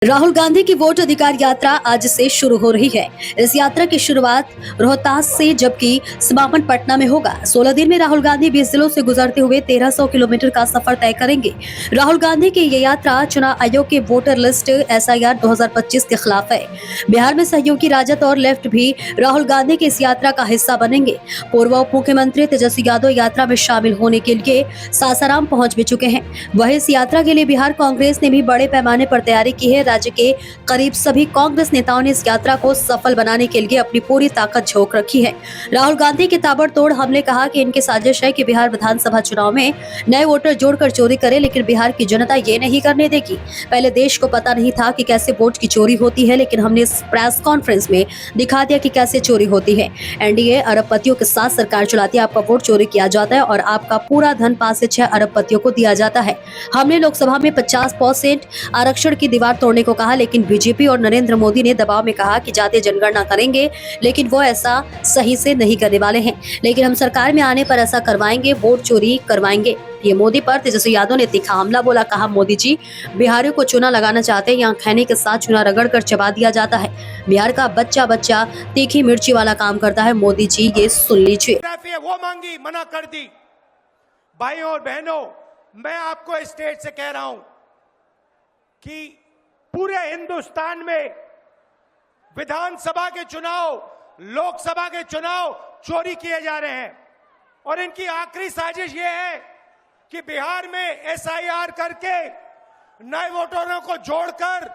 राहुल गांधी की वोट अधिकार यात्रा आज से शुरू हो रही है। इस यात्रा की शुरुआत रोहतास से जबकि समापन पटना में होगा। 16 दिन में राहुल गांधी 20 जिलों से गुजरते हुए 1300 किलोमीटर का सफर तय करेंगे। राहुल गांधी की ये यात्रा चुनाव आयोग के वोटर लिस्ट SIR 2025 के खिलाफ है। बिहार में सहयोगी राजद और लेफ्ट भी राहुल गांधी की इस यात्रा का हिस्सा बनेंगे। पूर्व उप मुख्यमंत्री तेजस्वी यादव यात्रा में शामिल होने के लिए सासाराम पहुंच भी चुके हैं। वहीं इस यात्रा के लिए बिहार कांग्रेस ने भी बड़े पैमाने पर तैयारी की है। राज्य के करीब सभी कांग्रेस नेताओं ने इस यात्रा को सफल बनाने के लिए अपनी पूरी ताकत झोंक रखी है। राहुल गांधी के ताबड़तोड़ हमले कहा कि इनकी साजिश है कि बिहार विधानसभा चुनाव में नए वोटर जोड़कर चोरी करे, लेकिन बिहार की जनता ये नहीं करने देगी। पहले देश को पता नहीं था कि कैसे वोट की चोरी होती है, लेकिन हमने इस प्रेस कॉन्फ्रेंस में दिखा दिया कि कैसे चोरी होती है। एनडीए अरबपतियों के साथ सरकार चलाती है, आपका वोट चोरी किया जाता है और आपका पूरा धन 5 से 6 अरबपतियों को दिया जाता है। हमने लोकसभा में 50% आरक्षण की दीवार तोड़ने को कहा, लेकिन बीजेपी और नरेंद्र मोदी ने दबाव में कहा कि जातीय जनगणना करेंगे, लेकिन वो ऐसा सही से नहीं करने वाले हैं। लेकिन हम सरकार में आने पर ऐसा करवाएंगे, वोट चोरी करवाएंगे। ये मोदी पर तेजस्वी यादव ने तीखा हमला बोला। कहा, मोदी जी बिहारियों को चूना लगाना चाहते हैं, यहाँ खैनी के साथ चूना रगड़ कर चबा दिया जाता है। बिहार का बच्चा बच्चा तीखी मिर्ची वाला काम करता है। मोदी जी ये सुन लीजिए। वो मांगी, मना कर दी। भाइयों और बहनों, मैं आपको स्टेट से कह रहा हूं कि पूरे हिंदुस्तान में विधानसभा के चुनाव, लोकसभा के चुनाव चोरी किए जा रहे हैं और इनकी आखिरी साजिश यह है कि बिहार में SIR करके नए वोटरों को जोड़कर,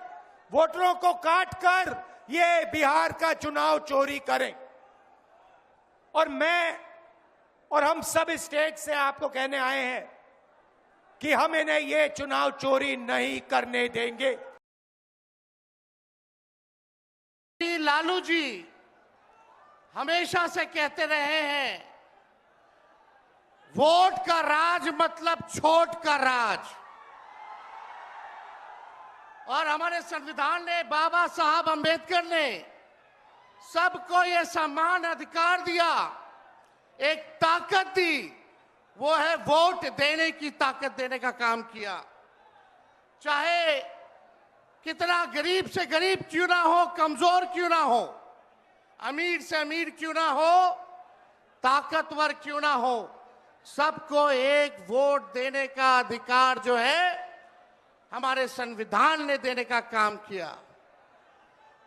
वोटरों को काटकर ये बिहार का चुनाव चोरी करें। और मैं और हम सब स्टेट से आपको कहने आए हैं कि हम इन्हें ये चुनाव चोरी नहीं करने देंगे। लालू जी हमेशा से कहते रहे हैं, वोट का राज मतलब छोट का राज। और हमारे संविधान ने, बाबा साहब अंबेडकर ने सबको यह समान अधिकार दिया, एक ताकत दी, वो है वोट देने की ताकत देने का काम किया। चाहे कितना गरीब से गरीब क्यों ना हो, कमजोर क्यों ना हो, अमीर से अमीर क्यों ना हो, ताकतवर क्यों ना हो, सबको एक वोट देने का अधिकार जो है हमारे संविधान ने देने का काम किया।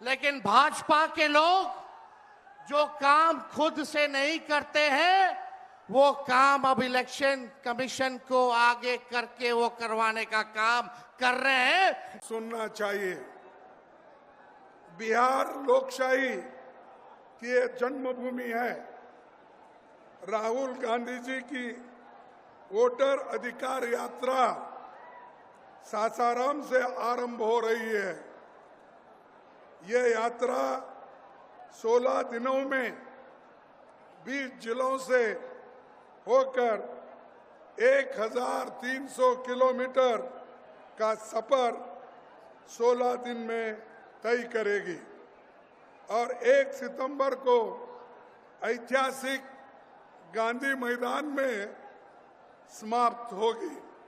लेकिन भाजपा के लोग जो काम खुद से नहीं करते हैं, वो काम अब इलेक्शन कमीशन को आगे करके वो करवाने का काम कर रहे हैं। सुनना चाहिए, बिहार लोकशाही की ये जन्मभूमि है। राहुल गांधी जी की वोटर अधिकार यात्रा सासाराम से आरंभ हो रही है। ये यात्रा 16 दिनों में 20 जिलों से होकर 1300 किलोमीटर का सफर 16 दिन में तय करेगी और 1 सितंबर को ऐतिहासिक गांधी मैदान में समाप्त होगी।